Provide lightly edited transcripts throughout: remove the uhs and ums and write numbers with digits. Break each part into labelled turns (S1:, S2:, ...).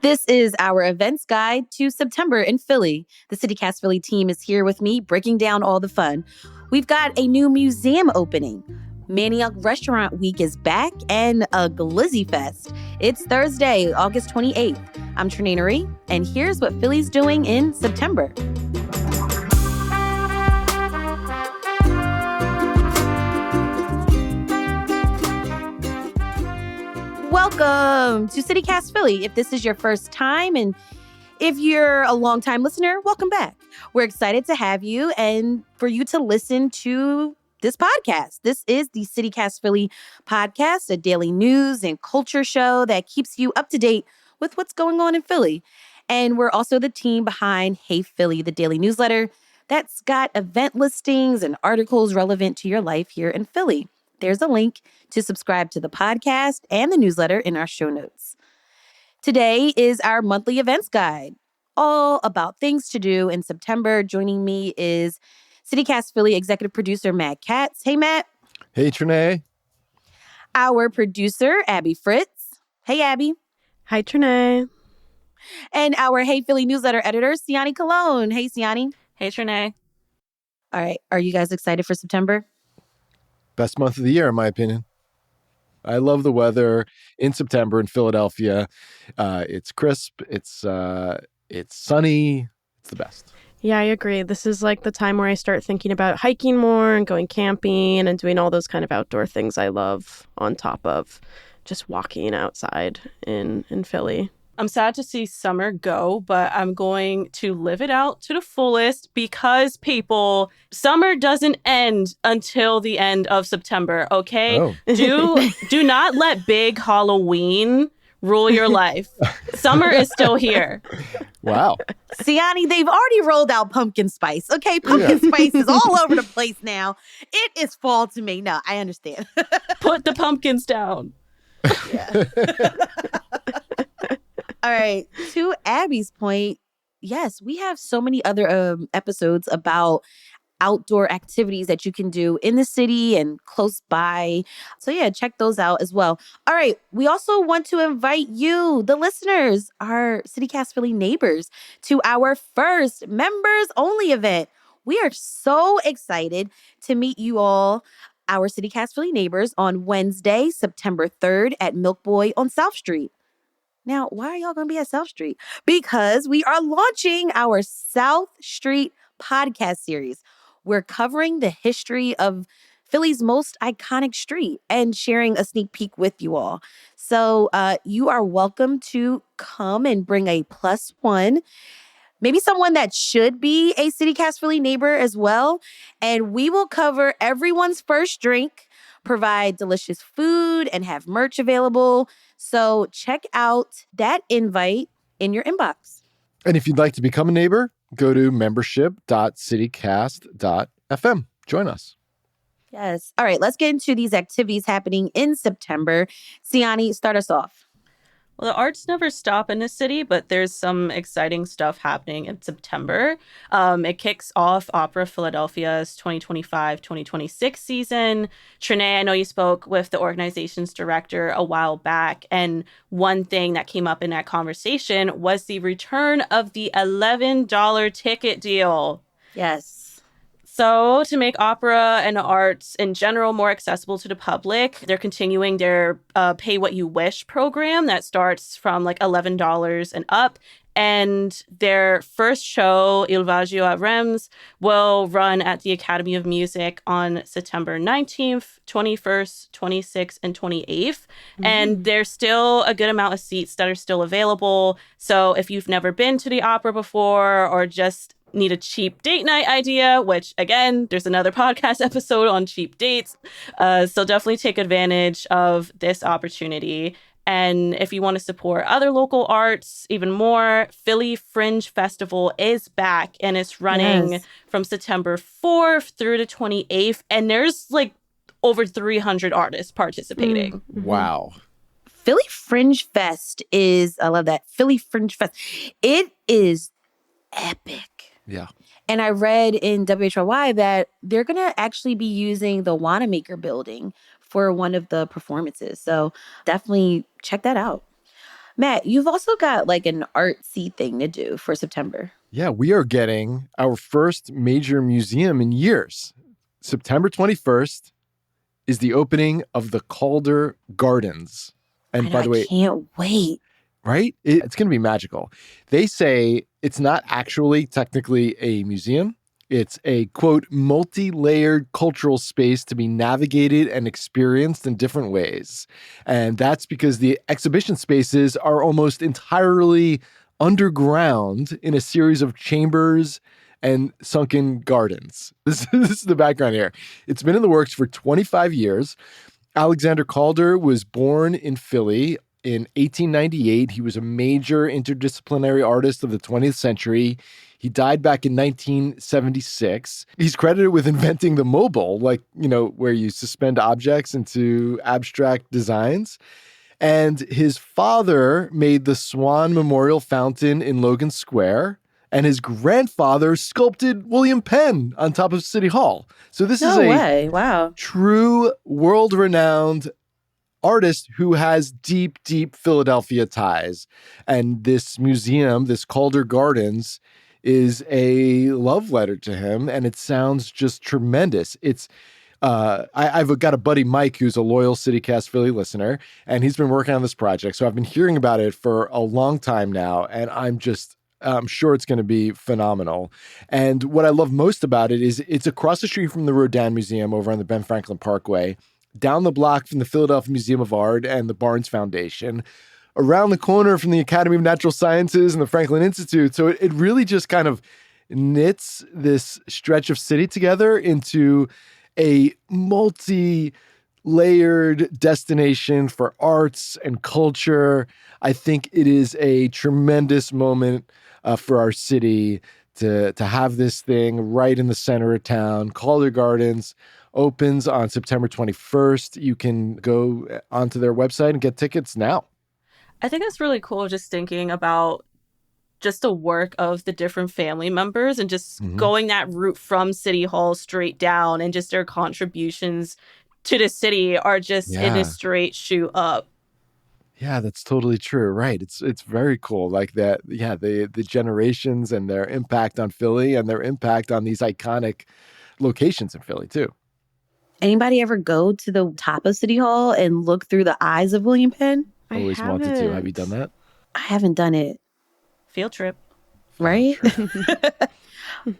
S1: This is our events guide to September in Philly. The CityCast Philly team is here with me, breaking down all the fun. We've got a new museum opening. Manioc Restaurant Week is back, and a Glizzy Fest. It's Thursday, August 28th. I'm Trinae Nari, and here's what Philly's doing in September. Welcome to CityCast Philly. If this is your first time, and if you're a longtime listener, welcome back. We're excited to have you and for you to listen to this podcast. This is the CityCast Philly podcast, a daily news and culture show that keeps you up to date with what's going on in Philly. And we're also the team behind Hey Philly, the daily newsletter that's got event listings and articles relevant to your life here in Philly. There's a link to subscribe to the podcast and the newsletter in our show notes. Today is our monthly events guide, all about things to do in September. Joining me is CityCast Philly executive producer Matt Katz. Hey, Matt.
S2: Hey, Trinae.
S1: Our producer, Abby Fritz. Hey, Abby.
S3: Hi, Trinae.
S1: And our Hey Philly newsletter editor, Siani Cologne. Hey, Siani.
S4: Hey, Trinae.
S1: All right. Are you guys excited for September?
S2: Best month of the year, in my opinion. I love the weather in September in Philadelphia. It's crisp. It's sunny. It's the best.
S3: Yeah, I agree. This is like the time where I start thinking about hiking more and going camping and doing all those kind of outdoor things I love on top of just walking outside in Philly.
S4: I'm sad to see summer go, but I'm going to live it out to the fullest because, people, summer doesn't end until the end of September, okay?
S2: Oh.
S4: Do not let big Halloween rule your life. Summer is still here.
S2: Wow.
S1: Siani, they've already rolled out pumpkin spice. Okay, pumpkin spice is all over the place now. It is fall to me. No, I understand.
S4: Put the pumpkins down.
S1: Yeah. All right. To Abby's point, yes, we have so many other episodes about outdoor activities that you can do in the city and close by. So yeah, check those out as well. All right. We also want to invite you, the listeners, our CityCast Philly neighbors, to our first members only event. We are so excited to meet you all, our CityCast Philly neighbors, on Wednesday, September 3rd at Milk Boy on South Street. Now, why are y'all going to be at South Street? Because we are launching our South Street podcast series. We're covering the history of Philly's most iconic street and sharing a sneak peek with you all. So you are welcome to come and bring a +1, maybe someone that should be a CityCast Philly neighbor as well. And we will cover everyone's first drink, provide delicious food, and have merch available. So check out that invite in your inbox.
S2: And if you'd like to become a neighbor, go to membership.citycast.fm. Join us.
S1: Yes. All right, let's get into these activities happening in September. Siani, start us off.
S4: Well, the arts never stop in the city, but there's some exciting stuff happening in September. It kicks off Opera Philadelphia's 2025-2026 season. Trinae, I know you spoke with the organization's director a while back, and one thing that came up in that conversation was the return of the $11 ticket deal.
S1: Yes.
S4: So to make opera and arts in general more accessible to the public, they're continuing their Pay What You Wish program that starts from like $11 and up. And their first show, Il Viaggio a Reims, will run at the Academy of Music on September 19th, 21st, 26th, and 28th. Mm-hmm. And there's still a good amount of seats that are still available. So if you've never been to the opera before or just need a cheap date night idea, which again, there's another podcast episode on cheap dates. So definitely take advantage of this opportunity. And if you want to support other local arts even more, Philly Fringe Festival is back and it's running from September 4th through the 28th. And there's like over 300 artists participating.
S2: Mm-hmm. Wow.
S1: Philly Fringe Fest is, I love that. Philly Fringe Fest. It is epic.
S2: Yeah.
S1: And I read in WHRY that they're going to actually be using the Wanamaker building for one of the performances. So definitely check that out. Matt, you've also got like an artsy thing to do for September.
S2: Yeah, we are getting our first major museum in years. September 21st is the opening of the Calder Gardens.
S1: I
S2: And
S1: know,
S2: by
S1: I
S2: the way,
S1: can't wait.
S2: right? It's going to be magical. They say it's not actually technically a museum. It's a, quote, multi-layered cultural space to be navigated and experienced in different ways. And that's because the exhibition spaces are almost entirely underground in a series of chambers and sunken gardens. This is the background here. It's been in the works for 25 years. Alexander Calder was born in Philly in 1898. He was a major interdisciplinary artist of the 20th century. He died back in 1976. He's credited with inventing the mobile, like, where you suspend objects into abstract designs. And his father made the Swan Memorial Fountain in Logan Square. And his grandfather sculpted William Penn on top of City Hall. So this is
S1: No
S2: a
S1: way. Wow.
S2: true world-renowned artist who has deep, deep Philadelphia ties. And this museum, this Calder Gardens, is a love letter to him. And it sounds just tremendous. I've got a buddy, Mike, who's a loyal CityCast Philly listener, and he's been working on this project. So I've been hearing about it for a long time now. And I'm sure it's going to be phenomenal. And what I love most about it is it's across the street from the Rodin Museum over on the Ben Franklin Parkway, down the block from the Philadelphia Museum of Art and the Barnes Foundation, around the corner from the Academy of Natural Sciences and the Franklin Institute. So it really just kind of knits this stretch of city together into a multi-layered destination for arts and culture. I think it is a tremendous moment for our city to have this thing right in the center of town. Calder Gardens opens on September 21st. You can go onto their website and get tickets now.
S4: I think it's really cool just thinking about just the work of the different family members and just going that route from City Hall straight down, and just their contributions to the city are just in a straight shoot up.
S2: Yeah, that's totally true. Right. It's very cool. Like that. Yeah. The generations and their impact on Philly and their impact on these iconic locations in Philly too.
S1: Anybody ever go to the top of City Hall and look through the eyes of William Penn?
S2: Always wanted to. Have you done that?
S1: I haven't done it.
S4: Field trip.
S1: Right?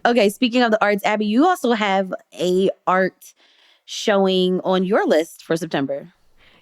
S1: Okay, speaking of the arts, Abby, you also have a art showing on your list for September.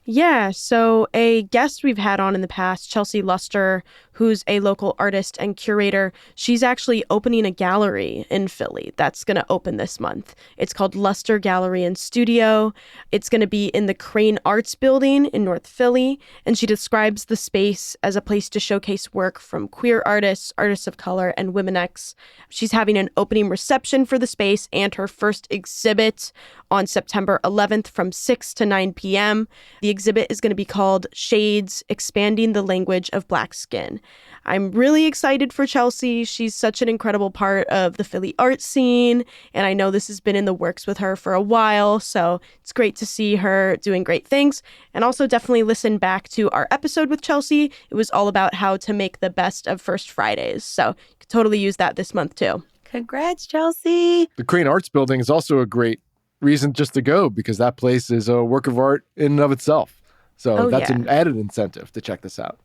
S3: Yeah, so a guest we've had on in the past, Chelsea Luster, who's a local artist and curator, she's actually opening a gallery in Philly that's going to open this month. It's called Luster Gallery and Studio. It's going to be in the Crane Arts Building in North Philly, and she describes the space as a place to showcase work from queer artists, artists of color, and Womenex. She's having an opening reception for the space and her first exhibit on September 11th from 6 to 9 p.m. The exhibit is going to be called Shades, Expanding the Language of Black Skin. I'm really excited for Chelsea. She's such an incredible part of the Philly art scene, and I know this has been in the works with her for a while, so it's great to see her doing great things. And also definitely listen back to our episode with Chelsea. It was all about how to make the best of First Fridays, so you could totally use that this month too.
S1: Congrats, Chelsea.
S2: The Crane Arts Building is also a great reason just to go because that place is a work of art in and of itself. So that's an added incentive to check this out.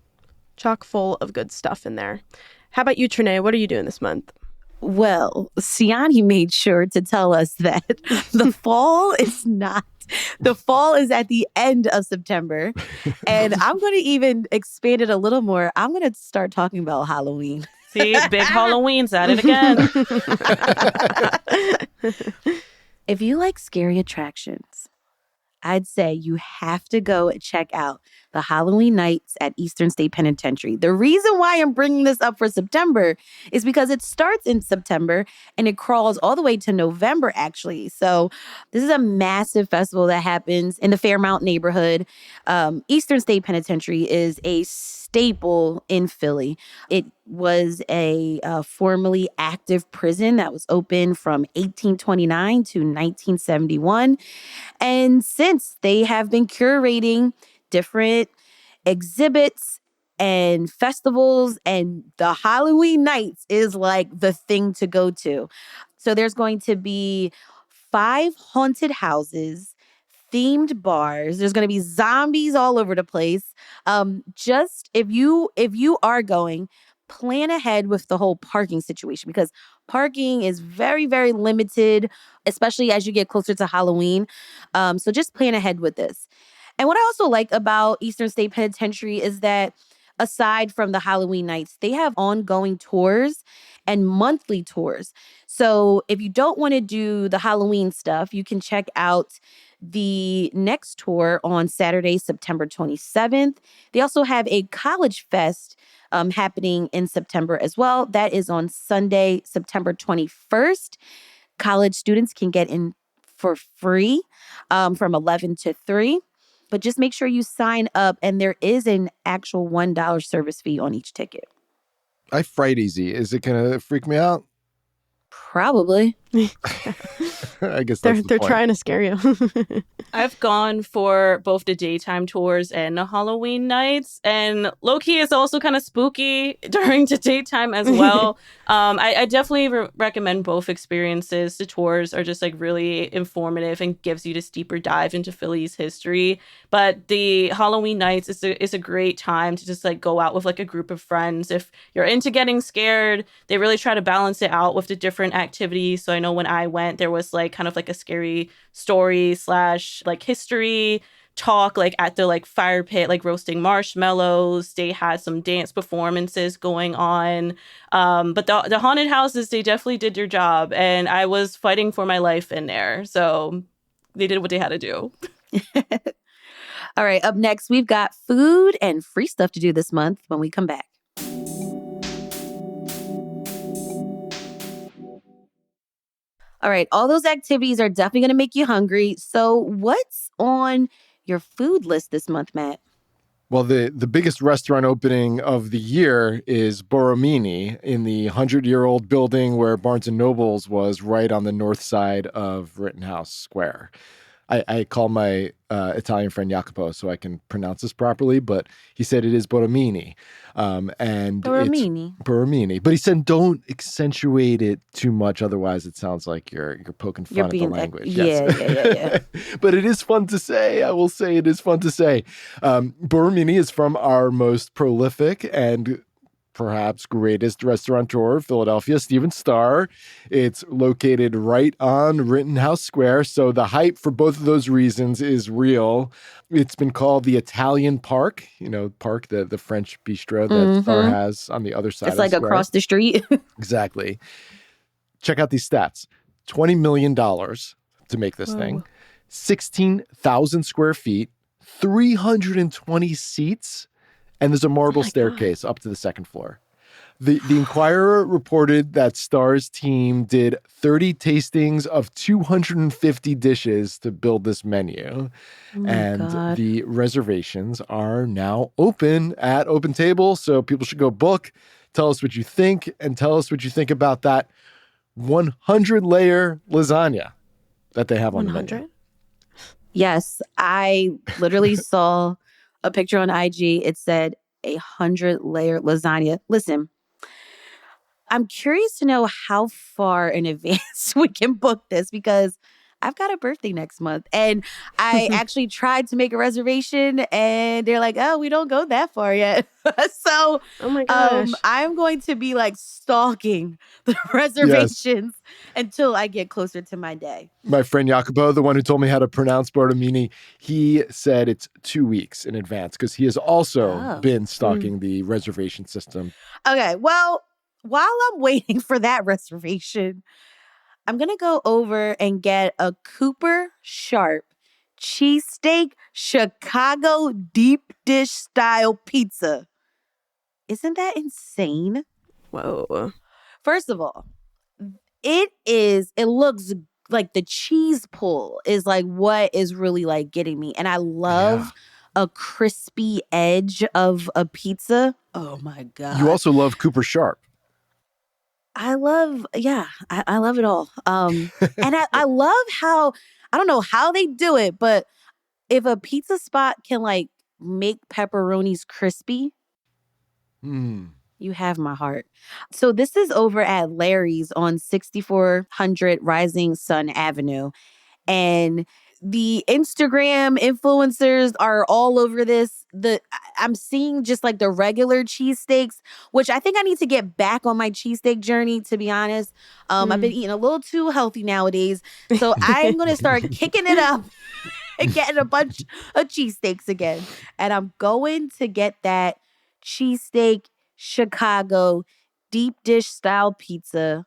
S3: Chock full of good stuff in there. How about you, Trinae? What are you doing this month?
S1: Well, Siani made sure to tell us that the fall is not. The fall is at the end of September. And I'm going to even expand it a little more. I'm going to start talking about Halloween.
S4: See, big Halloween's at it again.
S1: If you like scary attractions, I'd say you have to go check out the Halloween Nights at Eastern State Penitentiary. The reason why I'm bringing this up for September is because it starts in September and it crawls all the way to November, actually. So this is a massive festival that happens in the Fairmount neighborhood. Eastern State Penitentiary is a staple in Philly. It was a formerly active prison that was open from 1829 to 1971. And since they have been curating different exhibits and festivals, and the Halloween nights is like the thing to go to. So there's going to be 5 haunted houses, themed bars. There's going to be zombies all over the place. Just if you are going, plan ahead with the whole parking situation, because parking is very, very limited, especially as you get closer to Halloween. So just plan ahead with this. And what I also like about Eastern State Penitentiary is that aside from the Halloween nights, they have ongoing tours and monthly tours. So if you don't want to do the Halloween stuff, you can check out the next tour on Saturday, September 27th. They also have a college fest happening in September as well. That is on Sunday, September 21st. College students can get in for free from 11 to 3. But just make sure you sign up, and there is an actual $1 service fee on each ticket.
S2: I fright easy. Is it going to freak me out?
S1: Probably.
S2: I guess that's the
S3: They're
S2: point.
S3: trying to scare you.
S4: I've gone for both the daytime tours and the Halloween nights, and low-key is also kind of spooky during the daytime as well. I definitely recommend both experiences. The tours are just like really informative and gives you this deeper dive into Philly's history. But the Halloween nights is a great time to just like go out with like a group of friends. If you're into getting scared, they really try to balance it out with the different activities. So I know when I went, there was like kind of like a scary story / like history talk, like at the like fire pit, like roasting marshmallows. They had some dance performances going on. But the haunted houses, they definitely did their job, and I was fighting for my life in there. So they did what they had to do.
S1: All right, up next, we've got food and free stuff to do this month when we come back. All right, all those activities are definitely going to make you hungry. So what's on your food list this month, Matt?
S2: Well, the biggest restaurant opening of the year is Borromini in the 100-year-old building where Barnes & Noble's was, right on the north side of Rittenhouse Square. I call my Italian friend Jacopo so I can pronounce this properly, but he said it is Borromini. And
S1: Borromini.
S2: It's Borromini. But he said don't accentuate it too much, otherwise it sounds like you're poking fun at the language.
S1: Yeah.
S2: But it is fun to say. I will say it is fun to say. Borromini is from our most prolific and perhaps greatest restaurateur, Philadelphia, Steven Starr. It's located right on Rittenhouse Square, so the hype for both of those reasons is real. It's been called the Italian Park, Park, the French bistro that Starr has on the other side of the
S1: It's like
S2: square.
S1: across the street.
S2: Exactly. Check out these stats. $20 million to make this thing. 16,000 square feet, 320 seats, and there's a marble staircase up to the second floor. The Inquirer reported that Starr's team did 30 tastings of 250 dishes to build this menu. And the reservations are now open at Open Table, so people should go book. Tell us what you think, and tell us what you think about that 100-layer lasagna that they have on the menu.
S1: Yes, I literally saw a picture on IG. It said 100-layer lasagna. Listen, I'm curious to know how far in advance we can book this, because I've got a birthday next month, and I actually tried to make a reservation, and they're like, "Oh, we don't go that far yet." So,
S3: oh my gosh,
S1: I'm going to be like stalking the reservations until I get closer to my day.
S2: My friend Jacopo, the one who told me how to pronounce Borromini, he said it's 2 weeks in advance because he has also been stalking the reservation system.
S1: Okay, well, while I'm waiting for that reservation, I'm going to go over and get a Cooper Sharp cheesesteak Chicago deep dish style pizza. Isn't that insane?
S3: Whoa.
S1: First of all, it looks like the cheese pull is like what is really like getting me. And I love a crispy edge of a pizza. Oh my God.
S2: You also love Cooper Sharp.
S1: I love it all. And I love how, I don't know how they do it, but if a pizza spot can like make pepperonis crispy, You have my heart. So this is over at Larry's on 6400 Rising Sun Avenue. And the Instagram influencers are all over this. I'm seeing just like the regular cheesesteaks, which I think I need to get back on my cheesesteak journey, to be honest. I've been eating a little too healthy nowadays. So I'm going to start kicking it up and getting a bunch of cheesesteaks again. And I'm going to get that cheesesteak Chicago deep dish style pizza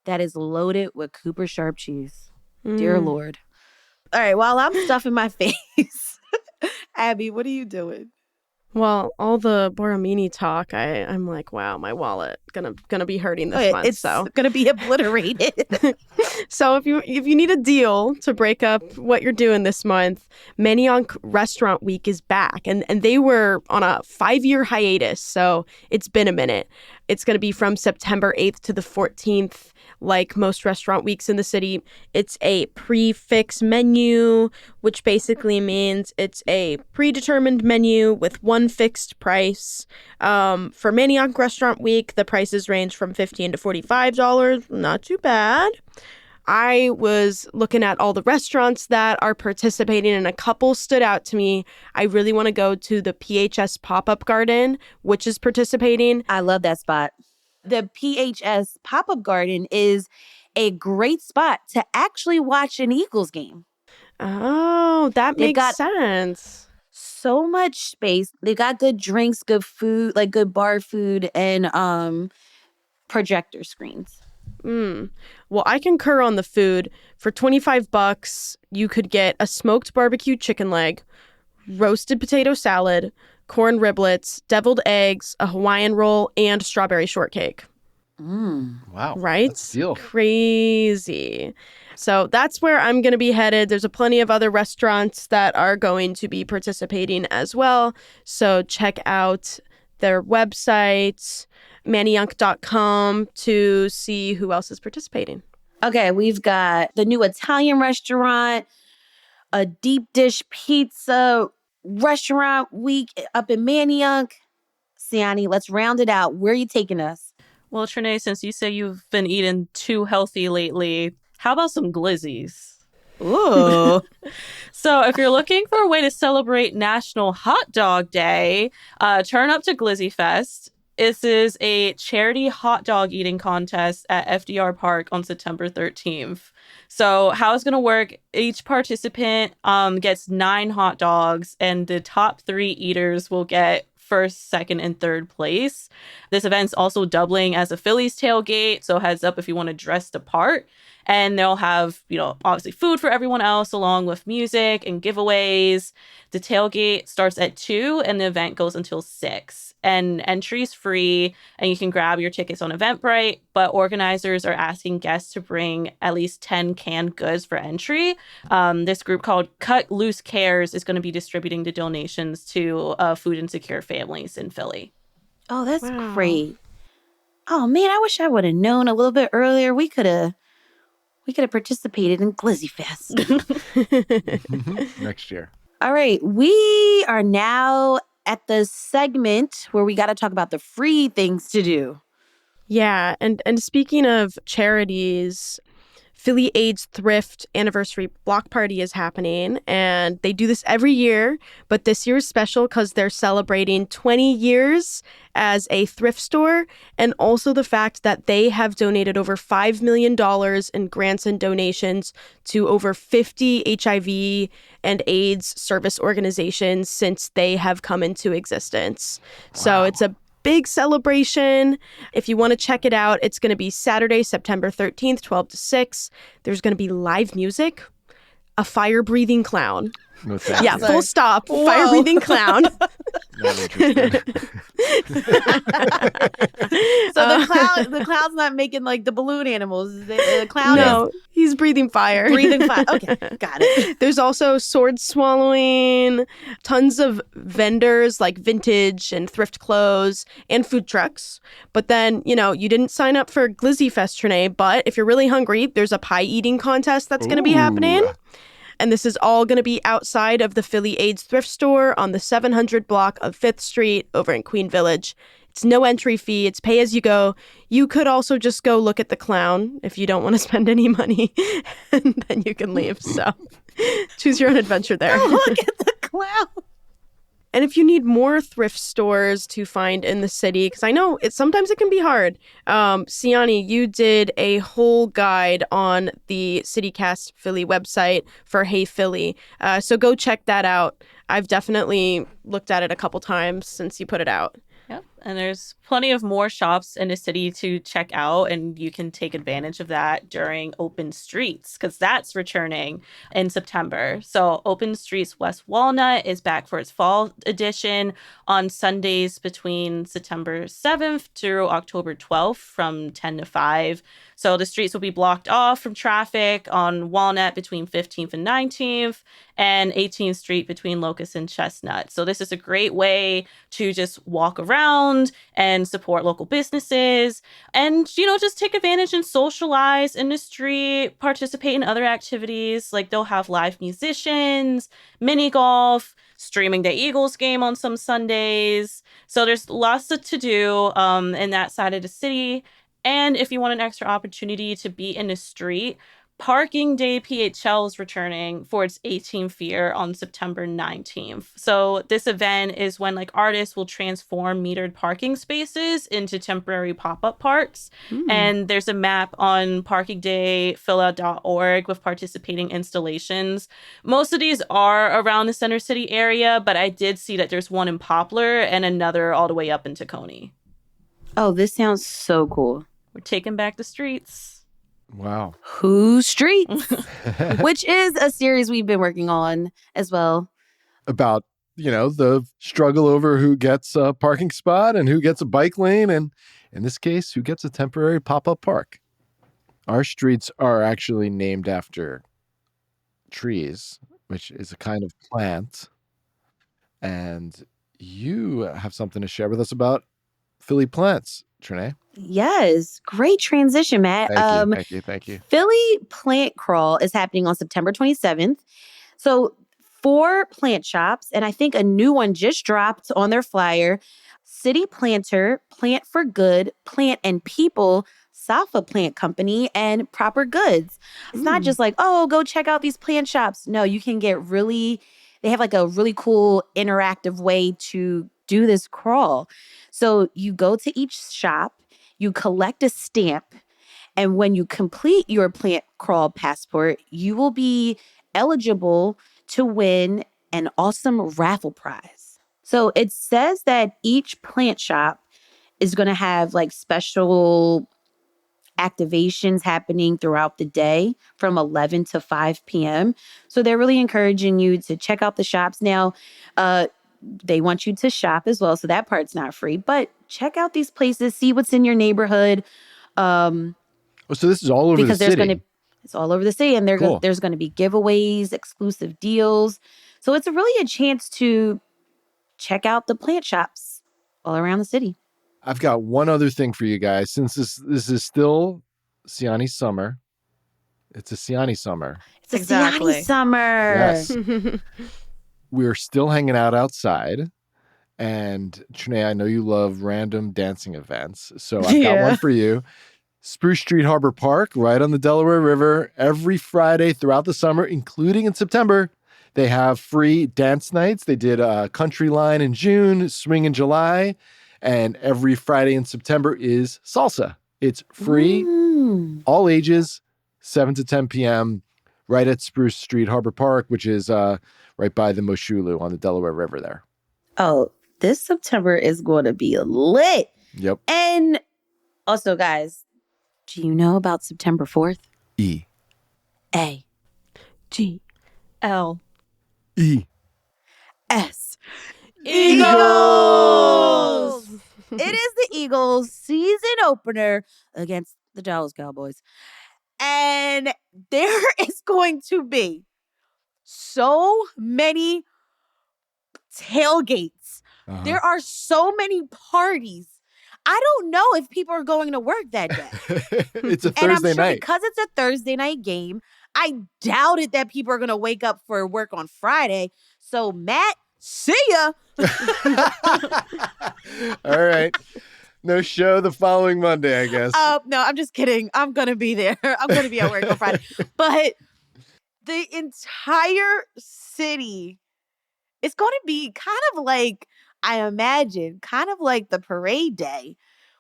S1: that is loaded with Cooper sharp cheese. Dear Lord. All right, while I'm stuffing my face, Abby, what are you doing?
S3: Well, all the Borromini talk, I'm like, wow, my wallet gonna be hurting this month.
S1: It's gonna be obliterated.
S3: So if you need a deal to break up what you're doing this month, Manioc Restaurant Week is back, and they were on a 5-year hiatus, so it's been a minute. It's gonna be from September 8th to the 14th. Like most restaurant weeks in the city, it's a prefix menu, which basically means it's a predetermined menu with one fixed price. For Manioc Restaurant Week, the prices range from $15 to $45. Not too bad. I was looking at all the restaurants that are participating, and a couple stood out to me. I really want to go to the PHS Pop-Up Garden, which is participating.
S1: I love that spot. The PHS Pop-Up Garden is a great spot to actually watch an Eagles game.
S3: Oh, that makes sense.
S1: So much space. They got good drinks, good food, like good bar food, and projector screens.
S3: Well, I concur on the food. For $25, you could get a smoked barbecue chicken leg, roasted potato salad, corn riblets, deviled eggs, a Hawaiian roll, and strawberry shortcake.
S2: Wow.
S3: Right?
S2: That's a deal.
S3: Crazy. So that's where I'm going to be headed. There's a plenty of other restaurants that are going to be participating as well. So check out their website, manioc.com, to see who else is participating.
S1: Okay, we've got the new Italian restaurant, a deep dish pizza restaurant week up in Manioc. Siani, let's round it out. Where are you taking us?
S4: Well, Trinae, since you say you've been eating too healthy lately, how about some glizzies?
S1: Ooh.
S4: So if you're looking for a way to celebrate National Hot Dog Day, turn up to Glizzy Fest. This is a charity hot dog eating contest at FDR Park on September 13th. So how it's going to work, each participant gets 9 hot dogs, and the top 3 eaters will get first, second, and third place. This event's also doubling as a Phillies tailgate, so heads up if you want to dress the part. And they'll have, obviously food for everyone else, along with music and giveaways. The tailgate starts at 2 and the event goes until 6. And entry's free, and you can grab your tickets on Eventbrite, but organizers are asking guests to bring at least 10 canned goods for entry. This group called Cut Loose Cares is going to be distributing the donations to food insecure families in Philly.
S1: Oh, that's great. Oh, man, I wish I would have known a little bit earlier. We could have participated in Glizzy Fest.
S2: Next year.
S1: All right. We are now at the segment where we got to talk about the free things to do.
S3: Yeah. And speaking of charities, Philly AIDS Thrift Anniversary Block Party is happening, and they do this every year, but this year is special because they're celebrating 20 years as a thrift store, and also the fact that they have donated over $5 million in grants and donations to over 50 HIV and AIDS service organizations since they have come into existence. Wow. So it's a big celebration. If you want to check it out, it's going to be Saturday, September 13th, 12 to 6. There's going to be live music, a fire-breathing clown. Yeah, full stop.
S1: Whoa.
S3: Fire-breathing clown.
S2: Not interested.
S1: So the clown's not making like the balloon animals. The clown is
S3: he's breathing fire.
S1: Breathing fire. Okay, got it.
S3: There's also sword swallowing, tons of vendors like vintage and thrift clothes, and food trucks. But then, you didn't sign up for Glizzy Fest, Trinae, but if you're really hungry, there's a pie eating contest that's going to be happening. And this is all going to be outside of the Philly AIDS Thrift Store on the 700 block of 5th Street over in Queen Village. It's no entry fee. It's pay as you go. You could also just go look at the clown if you don't want to spend any money, and then you can leave. So choose your own adventure there.
S1: Go look at the clown.
S3: And if you need more thrift stores to find in the city, because I know sometimes it can be hard. Siani, you did a whole guide on the CityCast Philly website for Hey Philly. So go check that out. I've definitely looked at it a couple times since you put it out.
S4: Yep. And there's plenty of more shops in the city to check out, and you can take advantage of that during Open Streets because that's returning in September. So Open Streets West Walnut is back for its fall edition on Sundays between September 7th through October 12th from 10 to 5. So the streets will be blocked off from traffic on Walnut between 15th and 19th and 18th Street between Locust and Chestnut. So this is a great way to just walk around and support local businesses and, just take advantage and socialize in the street, participate in other activities. Like they'll have live musicians, mini golf, streaming the Eagles game on some Sundays. So there's lots to do in that side of the city. And if you want an extra opportunity to be in the street, Parking Day PHL is returning for its 18th year on September 19th. So this event is when artists will transform metered parking spaces into temporary pop-up parks. And there's a map on parkingdayphila.org with participating installations. Most of these are around the Center City area, but I did see that there's one in Poplar and another all the way up in Tacony.
S1: Oh, this sounds so cool.
S4: We're taking back the streets.
S2: Wow.
S1: Who Streets, which is a series we've been working on as well.
S2: About, the struggle over who gets a parking spot and who gets a bike lane. And in this case, who gets a temporary pop-up park. Our streets are actually named after trees, which is a kind of plant. And you have something to share with us about Philly plants, Trinae.
S1: Yes, great transition, Matt.
S2: Thank you.
S1: Philly Plant Crawl is happening on September 27th. So 4 plant shops, and I think a new one just dropped on their flyer. City Planter, Plant for Good, Plant and People, Safa Plant Company, and Proper Goods. It's not just go check out these plant shops. No, you can get they have a really cool interactive way to do this crawl. So you go to each shop, you collect a stamp, and when you complete your plant crawl passport, you will be eligible to win an awesome raffle prize. So it says that each plant shop is going to have special activations happening throughout the day from 11 to 5 p.m. So they're really encouraging you to check out the shops. Now, they want you to shop as well, so that part's not free. But check out these places, see what's in your neighborhood.
S2: So this is all over the city.
S1: It's all over the city, and
S2: Cool.
S1: There's going to be giveaways, exclusive deals. So it's really a chance to check out the plant shops all around the city.
S2: I've got one other thing for you guys. Since this is still Siani summer, it's a Siani summer.
S1: It's a Siani summer.
S2: Yes. We're still hanging out outside. And Trinae, I know you love random dancing events. So I've got one for you. Spruce Street Harbor Park, right on the Delaware River. Every Friday throughout the summer, including in September, they have free dance nights. They did a country line in June, swing in July. And every Friday in September is salsa. It's free, all ages, 7 to 10 p.m., right at Spruce Street Harbor Park, which is right by the Moshulu on the Delaware River there.
S1: Oh, this September is going to be lit.
S2: Yep.
S1: And also, guys, do you know about September 4th?
S2: E.
S1: A.
S3: G.
S4: L.
S2: E.
S1: S.
S4: Eagles!
S1: It is the Eagles season opener against the Dallas Cowboys. And there is going to be so many tailgates. There are so many parties. I don't know if people are going to work that day.
S2: It's a
S1: And I'm
S2: Thursday
S1: sure
S2: night.
S1: because it's a Thursday night game, I doubt it that people are going to wake up for work on Friday. So, Matt, see ya.
S2: All right. No show the following Monday, I guess.
S1: No, I'm just kidding. I'm going to be there. I'm going to be at work on Friday. But the entire city is going to be kind of like, I imagine, kind of like the parade day,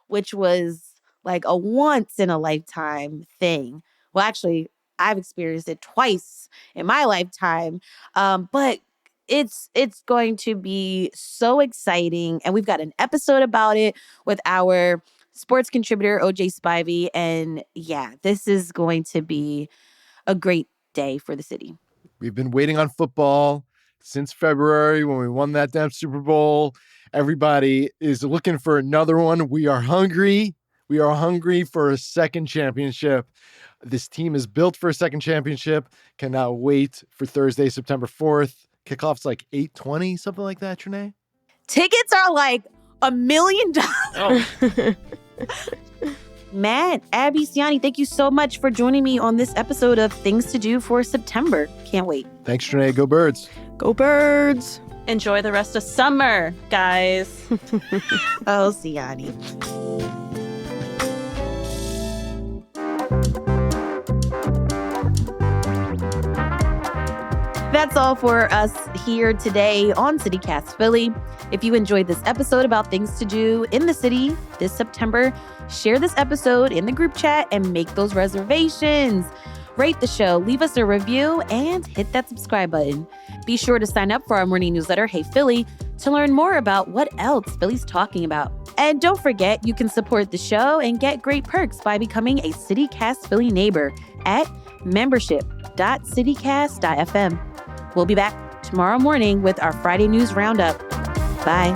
S1: which was like a once in a lifetime thing. Well, actually, I've experienced it twice in my lifetime. But it's going to be so exciting. And we've got an episode about it with our sports contributor, OJ Spivey. And yeah, this is going to be a great day for the city.
S2: We've been waiting on football since February when we won that damn Super Bowl. Everybody is looking for another one. We are hungry. We are hungry for a second championship. This team is built for a second championship. Cannot wait for Thursday, September 4th. Kickoff's like 8:20, something like that, Trinae?
S1: Tickets are like $1 million.
S4: Oh.
S1: Matt, Abby, Siani, thank you so much for joining me on this episode of Things to Do for September. Can't wait.
S2: Thanks, Trinae. Go Birds.
S3: Go Birds.
S4: Enjoy the rest of summer, guys.
S1: Oh, Siani. That's all for us here today on CityCast Philly. If you enjoyed this episode about things to do in the city this September, share this episode in the group chat and make those reservations. Rate the show, leave us a review, and hit that subscribe button. Be sure to sign up for our morning newsletter, Hey Philly, to learn more about what else Philly's talking about. And don't forget, you can support the show and get great perks by becoming a CityCast Philly neighbor at membership.citycast.fm. We'll be back tomorrow morning with our Friday News Roundup. Bye.